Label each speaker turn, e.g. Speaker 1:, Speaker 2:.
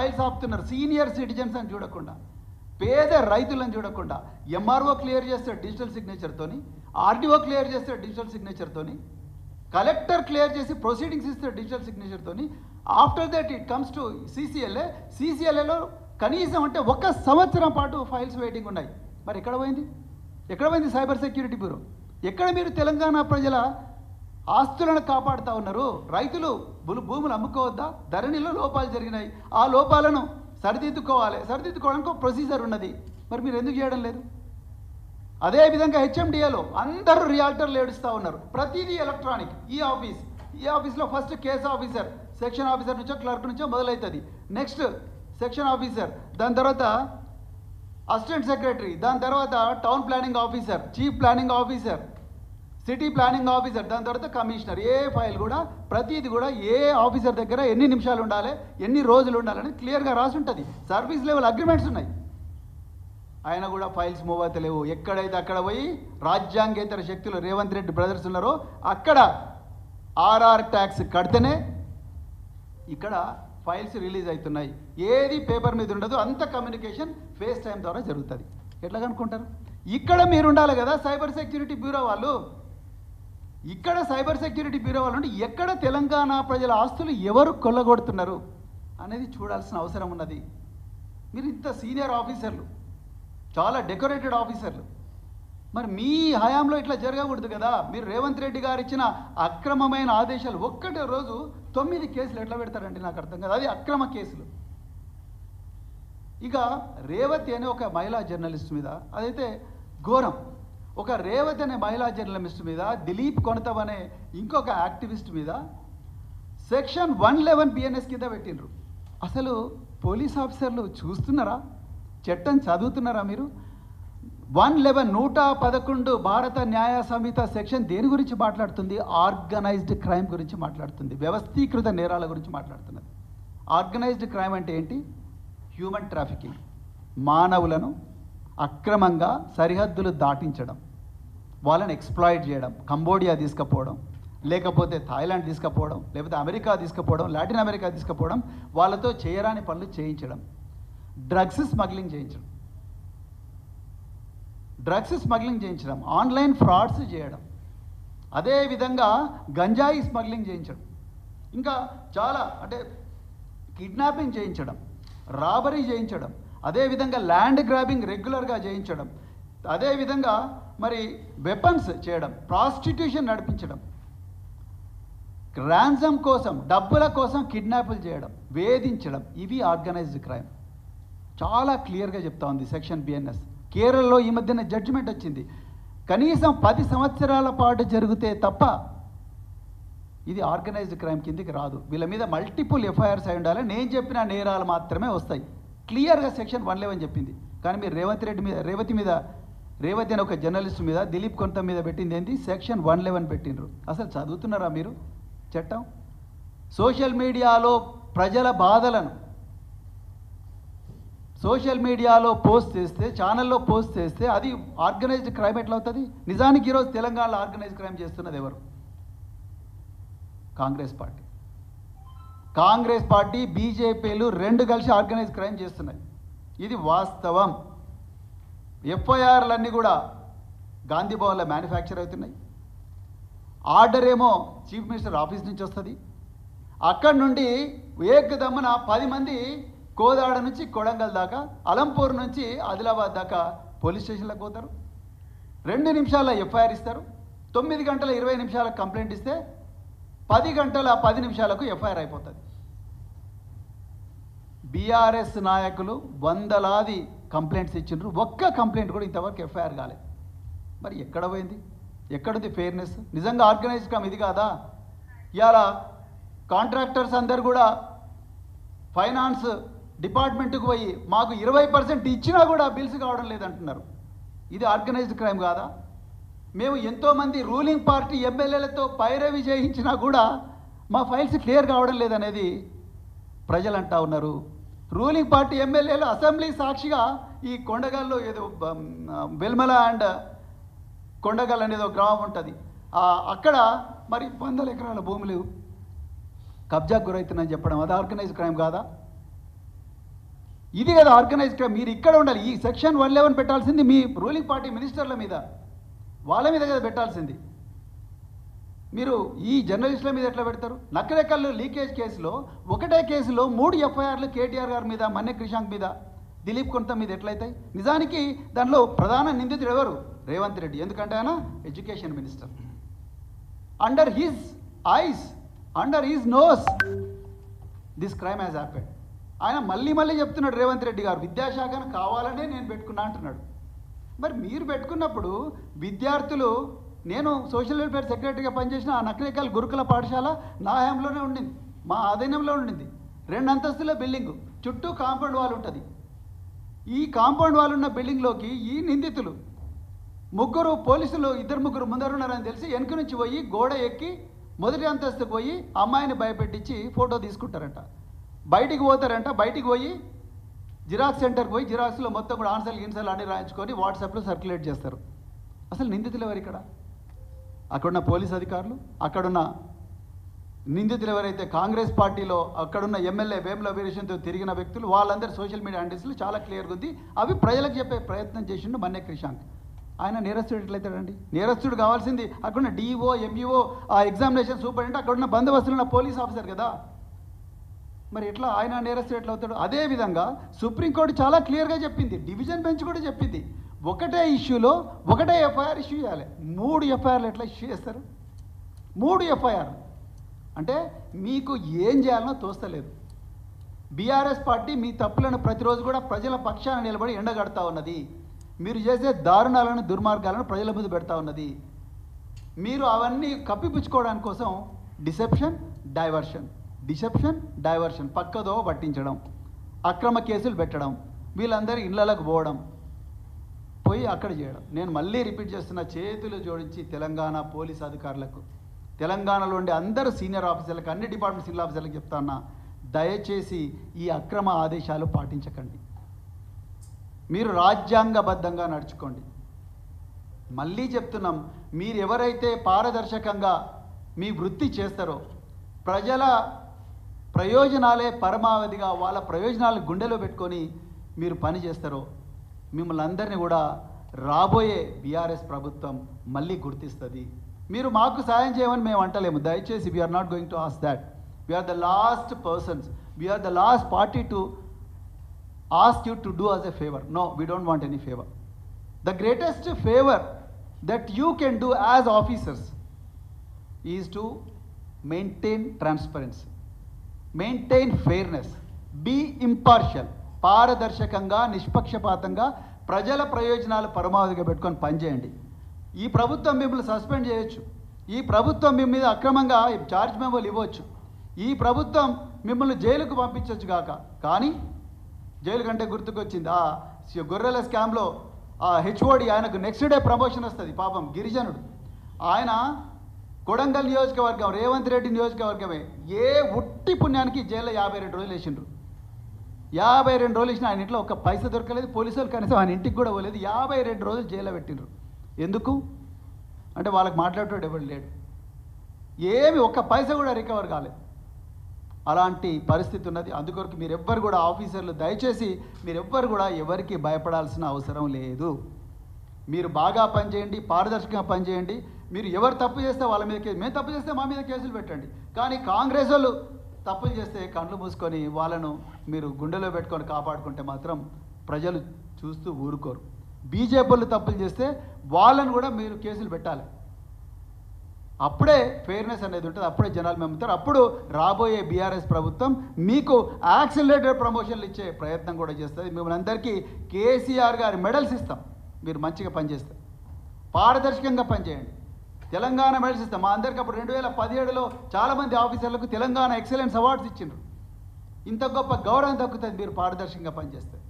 Speaker 1: Files ఆపుతున్నారు. Senior citizens అని చూడకుండా, పేద రైతులను చూడకుండా, ఎంఆర్ఓ క్లియర్ చేస్తే డిజిటల్ సిగ్నేచర్తోని, ఆర్డీఓ క్లియర్ చేస్తే డిజిటల్ సిగ్నేచర్తోని, కలెక్టర్ క్లియర్ చేసి ప్రొసీడింగ్స్ ఇస్తే డిజిటల్ సిగ్నేచర్తోని, after that it comes to సీసీఎల్ఏలో కనీసం అంటే 1 సంవత్సరం పాటు ఫైల్స్ వెయిటింగ్ ఉన్నాయి. మరి ఎక్కడ పోయింది సైబర్ సెక్యూరిటీ బ్యూరో? ఎక్కడ మీరు తెలంగాణ ప్రజల ఆస్తులను కాపాడుతూ ఉన్నారు? రైతులు భూములు అమ్ముకోవద్దా? ధరణిలో లోపాలు జరిగినాయి, ఆ లోపాలను సరిదిద్దుకోవడానికి ఒక ప్రొసీజర్ ఉన్నది. మరి మీరు ఎందుకు చేయడం లేదు? అదేవిధంగా హెచ్ఎండిఏలో అందరూ రియాల్టర్లు ఏడుస్తూ ఉన్నారు. ప్రతిదీ ఎలక్ట్రానిక్. ఈ ఆఫీస్లో first case officer, section officer నుంచో క్లర్క్ నుంచో మొదలవుతుంది. నెక్స్ట్ సెక్షన్ ఆఫీసర్, దాని తర్వాత అసిస్టెంట్ సెక్రటరీ, దాని తర్వాత town planning officer, chief planning officer, city planning officer, దాని తర్వాత కమిషనర్. ఏ ఫైల్ కూడా ప్రతిది కూడా ఏ ఆఫీసర్ దగ్గర ఎన్ని నిమిషాలు ఉండాలి, ఎన్ని రోజులు ఉండాలని క్లియర్గా రాసి ఉంటుంది. సర్వీస్ లెవెల్ అగ్రిమెంట్స్ ఉన్నాయి. ఆయన కూడా ఫైల్స్ మూవ్ అవుతలేవు. ఎక్కడైతే అక్కడ పోయి రాజ్యాంగేతర శక్తులు రేవంత్ రెడ్డి బ్రదర్స్ ఉన్నారో అక్కడ ఆర్ఆర్ ట్యాక్స్ కడితేనే ఇక్కడ ఫైల్స్ రిలీజ్ అవుతున్నాయి. ఏది పేపర్ మీద ఉండదు, అంత కమ్యూనికేషన్ ఫేస్ టైం ద్వారా జరుగుతుంది. ఎట్లా కనుక్కుంటారు? ఇక్కడ మీరు ఉండాలి కదా సైబర్ సెక్యూరిటీ బ్యూరో వాళ్ళు. ఇక్కడ సైబర్ సెక్యూరిటీ బ్యూరో వాళ్ళు ఉండి ఎక్కడ తెలంగాణ ప్రజల ఆస్తులు ఎవరు కొల్లగొడుతున్నారు అనేది చూడాల్సిన అవసరం ఉన్నది. మీరు ఇంత సీనియర్ ఆఫీసర్లు, చాలా డెకరేటెడ్ ఆఫీసర్లు, మరి మీ హయాంలో ఇట్లా జరగకూడదు కదా. మీరు రేవంత్ రెడ్డి గారు ఇచ్చిన అక్రమమైన ఆదేశాలు ఒక్కటే రోజు 9 కేసులు ఎట్లా పెడతారండి? నాకు అర్థం కాదు. అది అక్రమ కేసులు. ఇక రేవతి అనే ఒక మహిళా జర్నలిస్ట్ మీద, అదైతే ఘోరం. ఒక రేవతి అనే మహిళా జర్నలిస్ట్ మీద, దిలీప్ కొనతవ్ అనే ఇంకొక యాక్టివిస్ట్ మీద సెక్షన్ 111 బిఎన్ఎస్ కింద పెట్టిండ్రు. అసలు పోలీస్ ఆఫీసర్లు చూస్తున్నారా? చట్టం చదువుతున్నారా మీరు? 111 భారత న్యాయ సంహిత సెక్షన్ దేని గురించి మాట్లాడుతుంది? ఆర్గనైజ్డ్ క్రైమ్ గురించి మాట్లాడుతుంది. వ్యవస్థీకృత నేరాల గురించి మాట్లాడుతున్నది. ఆర్గనైజ్డ్ క్రైమ్ అంటే ఏంటి? హ్యూమన్ ట్రాఫికింగ్, మానవులను అక్రమంగా సరిహద్దులు దాటించడం, వాళ్ళని ఎక్స్ప్లాయిట్ చేయడం, కంబోడియా తీసుకుపోవడం, లేకపోతే థాయిలాండ్ తీసుకుపోవడం, లేకపోతే అమెరికా తీసుకుపోవడం, లాటిన్ అమెరికా తీసుకుపోవడం, వాళ్ళతో చేయరాని పనులు చేయించడం, డ్రగ్స్ స్మగ్లింగ్ చేయించడం, ఆన్లైన్ ఫ్రాడ్స్ చేయడం, అదేవిధంగా గంజాయి స్మగ్లింగ్ చేయించడం, ఇంకా చాలా అంటే కిడ్నాపింగ్ చేయించడం, రాబరీ చేయించడం, అదేవిధంగా ల్యాండ్ గ్రాబింగ్ రెగ్యులర్గా చేయించడం, అదేవిధంగా మరి వెపన్స్ చేయడం, ప్రాస్టిట్యూషన్ నడిపించడం, ర్యాన్సమ్ కోసం డబ్బుల కోసం కిడ్నాపులు చేయడం, వేధించడం, ఇవి ఆర్గనైజ్డ్ క్రైమ్. చాలా క్లియర్గా చెప్తా ఉంది సెక్షన్ బిఎన్ఎస్. కేరళలో ఈ మధ్యన జడ్జిమెంట్ వచ్చింది. కనీసం 10 సంవత్సరాల పాటు జరిగితే తప్ప ఇది ఆర్గనైజ్డ్ క్రైమ్ కిందికి రాదు. వీళ్ళ మీద మల్టిపుల్ ఎఫ్ఐఆర్స్ అయి ఉండాలి. నేను చెప్పిన నేరాలు మాత్రమే వస్తాయి. క్లియర్గా సెక్షన్ 111 చెప్పింది. కానీ మీరు రేవతి అనే ఒక జర్నలిస్ట్ మీద, దిలీప్ కొంత మీద పెట్టింది ఏంటి? సెక్షన్ 111 పెట్టిండ్రు. అసలు చదువుతున్నారా మీరు చట్టం? సోషల్ మీడియాలో ప్రజల బాధలను సోషల్ మీడియాలో పోస్ట్ చేస్తే, ఛానల్లో పోస్ట్ చేస్తే అది ఆర్గనైజ్డ్ క్రైమ్ ఎట్లా అవుతుంది? నిజానికి ఈరోజు తెలంగాణలో ఆర్గనైజ్డ్ క్రైమ్ చేస్తున్నది ఎవరు? కాంగ్రెస్ పార్టీ బీజేపీలు 2 కలిసి ఆర్గనైజ్డ్ క్రైమ్ చేస్తున్నాయి. ఇది వాస్తవం. ఎఫ్ఐఆర్లన్నీ కూడా గాంధీ భవన్లో మ్యానుఫ్యాక్చర్ అవుతున్నాయి. ఆర్డర్ ఏమో చీఫ్ మినిస్టర్ ఆఫీస్ నుంచి వస్తుంది. అక్కడి నుండి ఏకదమ్మన 10 మంది కోదాడ నుంచి కొడంగల్ దాకా, అలంపూర్ నుంచి ఆదిలాబాద్ దాకా పోలీస్ స్టేషన్లకు పోతారు. 2 నిమిషాల ఎఫ్ఐఆర్ ఇస్తారు. 9 గంటల 20 నిమిషాలకు కంప్లైంట్ ఇస్తే 10 గంటల 10 నిమిషాలకు ఎఫ్ఐఆర్ అయిపోతుంది. బీఆర్ఎస్ నాయకులు వందలాది కంప్లైంట్స్ ఇచ్చిండ్రు. ఒక్క కంప్లైంట్ కూడా ఇంతవరకు ఎఫ్ఐఆర్ కాలేదు. మరి ఎక్కడ పోయింది? ఎక్కడుంది ఫెయిర్నెస్? నిజంగా ఆర్గనైజ్డ్ క్రైమ్ ఇది కాదా? ఇవాళ కాంట్రాక్టర్స్ అందరు కూడా ఫైనాన్స్ డిపార్ట్మెంట్కి పోయి మాకు 20% ఇచ్చినా కూడా బిల్స్ కావడం లేదంటున్నారు. ఇది ఆర్గనైజ్డ్ క్రైమ్ కాదా? మేము ఎంతోమంది రూలింగ్ పార్టీ ఎమ్మెల్యేలతో పైరవి చేయించినా కూడా మా ఫైల్స్ క్లియర్ కావడం లేదనేది ప్రజలు అంటా ఉన్నారు. రూలింగ్ పార్టీ ఎమ్మెల్యేలు అసెంబ్లీ సాక్షిగా ఈ కొండగల్లో ఏదో వెల్మల అండ్ కొండగల్ అనేది ఒక గ్రామం ఉంటుంది, అక్కడ మరి 100 ఎకరాల భూములు కబ్జాకు గురవుతున్నాయని చెప్పడం, అది ఆర్గనైజ్డ్ క్రైమ్ కాదా? ఇది కదా ఆర్గనైజ్డ్ క్రైమ్. మీరు ఇక్కడ ఉండాలి. ఈ సెక్షన్ 111 పెట్టాల్సింది మీ రూలింగ్ పార్టీ మినిస్టర్ల మీద, వాళ్ళ మీద కదా పెట్టాల్సింది. మీరు ఈ జర్నలిస్టుల మీద ఎట్లా పెడతారు? నక్కరేకల్లు లీకేజ్ కేసులో ఒకటే కేసులో 3 ఎఫ్ఐఆర్లు కేటీఆర్ గారి మీద, మన్నె క్రిషాంక్ మీద, దిలీప్ కొంత మీద ఎట్లయితాయి? నిజానికి దానిలో ప్రధాన నిందితుడు ఎవరు? రేవంత్ రెడ్డి. ఎందుకంటే ఆయన education minister. Under his eyes, under his knows this crime has happened. ఆయన మళ్ళీ చెప్తున్నాడు రేవంత్ రెడ్డి గారు, విద్యాశాఖను కావాలనే నేను పెట్టుకున్నా అంటున్నాడు. మరి మీరు పెట్టుకున్నప్పుడు విద్యార్థులు, నేను సోషల్ వెల్ఫేర్ సెక్రటరీగా పనిచేసిన ఆ నకరేకల్ గురుకుల పాఠశాల నా హయాంలోనే ఉండింది, మా ఆధీనంలో ఉండింది. 2 అంతస్తుల బిల్డింగు, చుట్టూ కాంపౌండ్ వాల్ ఉంటుంది. ఈ కాంపౌండ్ వాల్ ఉన్న బిల్డింగ్లోకి ఈ నిందితులు ముగ్గురు పోలీసులు, 2-3 ముందరున్నారని తెలిసి వెనుక నుంచి పోయి గోడ ఎక్కి మొదటి అంతస్తుకు పోయి అమ్మాయిని భయపెట్టించి ఫోటో తీసుకుంటారంట. బయటికి పోతారంట. బయటికి పోయి జిరాక్స్ సెంటర్కి పోయి జిరాక్స్లో మొత్తం కూడా ఆన్సర్లు అన్నీ రాయించుకొని వాట్సాప్లో సర్క్యులేట్ చేస్తారు. అసలు నిందితులు ఎవరు ఇక్కడ? అక్కడున్న పోలీస్ అధికారులు, అక్కడున్న నిందితులు ఎవరైతే కాంగ్రెస్ పార్టీలో అక్కడున్న ఎమ్మెల్యే వేముల వీరేశంతో తిరిగిన వ్యక్తులు, వాళ్ళందరూ సోషల్ మీడియా హ్యాండిల్స్లో చాలా క్లియర్గా ఉంది. అవి ప్రజలకు చెప్పే ప్రయత్నం చేసిండు మన్నె క్రిషాంక్. ఆయన నేరస్తుడు ఎట్లయితాడండి? నేరస్తుడు కావాల్సింది అక్కడున్న డిఓ, ఎంఈఓ, ఆ ఎగ్జామినేషన్ సూపరింటెండెంట్, అక్కడున్న బందోబస్తులున్న పోలీస్ ఆఫీసర్ కదా. మరి ఎట్లా ఆయన నేరస్తుడు ఎట్లా అవుతాడు? అదేవిధంగా సుప్రీంకోర్టు చాలా క్లియర్గా చెప్పింది, డివిజన్ బెంచ్ కూడా చెప్పింది, ఒకటే ఇష్యూలో ఒకటే ఎఫ్ఐఆర్ ఇష్యూ చేయాలి. 3 ఎఫ్ఐఆర్లు ఎట్లా ఇష్యూ చేస్తారు? 3 ఎఫ్ఐఆర్లు అంటే మీకు ఏం చేయాలనో తోస్తలేదు. బీఆర్ఎస్ పార్టీ మీ తప్పులను ప్రతిరోజు కూడా ప్రజల పక్షాన నిలబడి ఎండగడతా ఉన్నది. మీరు చేసే దారుణాలను, దుర్మార్గాలను ప్రజల ముందు పెడతా ఉన్నది. మీరు అవన్నీ కప్పిపుచ్చుకోవడానికి కోసం డిసెప్షన్, డైవర్షన్, పక్కదో పట్టించడం, అక్రమ కేసులు పెట్టడం, వీళ్ళందరూ ఇళ్లలకు పోయి అక్కడ చేయడం. నేను మళ్ళీ రిపీట్ చేస్తున్న, చేతులు జోడించి తెలంగాణ పోలీస్ అధికారులకు, తెలంగాణలో ఉండే అందరూ సీనియర్ ఆఫీసర్లకు, అన్ని డిపార్ట్మెంట్ సీనియర్ ఆఫీసర్లకు చెప్తా ఉన్నా, దయచేసి ఈ అక్రమ ఆదేశాలు పాటించకండి. మీరు రాజ్యాంగబద్ధంగా నడుచుకోండి. మళ్ళీ చెప్తున్నాం, మీరు ఎవరైతే పారదర్శకంగా మీ వృత్తి చేస్తారో, ప్రజల ప్రయోజనాలే పరమావధిగా, వాళ్ళ ప్రయోజనాలు గుండెలో పెట్టుకొని మీరు పని చేస్తారో, మిమ్మల్ని అందరినీ కూడా రాబోయే బీఆర్ఎస్ ప్రభుత్వం మళ్ళీ గుర్తిస్తుంది. మీరు మాకు సాయం చేయమని మేము అంటలేము, దయచేసి we're not going to ask that. We're the last persons, we're the last party to ask you to do us a favor. No, we don't want any favor. The greatest favor that you can do as officers is to maintain transparency, maintain fairness, be impartial. పారదర్శకంగా, నిష్పక్షపాతంగా ప్రజల ప్రయోజనాలు పరమావధిగా పెట్టుకొని పనిచేయండి. ఈ ప్రభుత్వం మిమ్మల్ని సస్పెండ్ చేయొచ్చు, ఈ ప్రభుత్వం మీ మీద అక్రమంగా ఛార్జ్ మెమోలు ఇవ్వచ్చు, ఈ ప్రభుత్వం మిమ్మల్ని జైలుకు పంపించవచ్చు కాక, కానీ జైలు కంటే గుర్తుకొచ్చింది ఆ గొర్రెల స్కామ్లో ఆ హెచ్ఓడి, ఆయనకు నెక్స్ట్ డే ప్రమోషన్ వస్తుంది. పాపం గిరిజనుడు ఆయన, కొడంగల్ నియోజకవర్గం, రేవంత్ రెడ్డి నియోజకవర్గమే. ఏ ఉట్టి పుణ్యానికి జైల్లో 52 రోజులు వేసిండ్రు. 52 రోజులు వేసిన ఆయన ఇంట్లో ఒక్క పైసా దొరకలేదు. పోలీసులు కనీసం ఆయన ఇంటికి కూడా పోలేదు. 52 రోజులు జైల్లో పెట్టిండ్రు. ఎందుకు అంటే వాళ్ళకి మాట్లాడేటోడు ఎవరు లేడు, ఏమి ఒక్క పైసా కూడా రికవర్ కాలేదు. అలాంటి పరిస్థితి ఉన్నది. అందుకొరకు మీరెవ్వరు కూడా ఆఫీసర్లు, దయచేసి మీరెవ్వరు కూడా ఎవరికి భయపడాల్సిన అవసరం లేదు. మీరు బాగా పనిచేయండి, పారదర్శకంగా పనిచేయండి. మీరు ఎవరు తప్పు చేస్తే వాళ్ళ మీద కేసు, మేము తప్పు చేస్తే మా మీద కేసులు పెట్టండి. కానీ కాంగ్రెస్ వాళ్ళు తప్పులు చేస్తే కళ్ళు మూసుకొని వాళ్ళను మీరు గుండెలో పెట్టుకొని కాపాడుకుంటే మాత్రం ప్రజలు చూస్తూ ఊరుకోరు. బీజేపీ వాళ్ళు తప్పులు చేస్తే వాళ్ళను కూడా మీరు కేసులు పెట్టాలి. అప్పుడే ఫెయిర్నెస్ అనేది ఉంటుంది, అప్పుడే జనాలు నమ్ముతారు. అప్పుడు రాబోయే బీఆర్ఎస్ ప్రభుత్వం మీకు యాక్సిలరేటెడ్ ప్రమోషన్లు ఇచ్చే ప్రయత్నం కూడా చేస్తుంది. మిమ్మల్ని అందరికీ కేసీఆర్ గారి మెడల్స్ ఇస్తాం మీరు మంచిగా పనిచేస్తారు, పారదర్శకంగా పనిచేయండి. తెలంగాణ మెడల్స్ ఇస్తాం. మా అందరికీ అప్పుడు 2017లో చాలామంది ఆఫీసర్లకు తెలంగాణ ఎక్సలెన్స్ అవార్డ్స్ ఇచ్చిండ్రు. ఇంత గొప్ప గౌరవం దక్కుతుంది మీరు పారదర్శకంగా పనిచేస్తారు.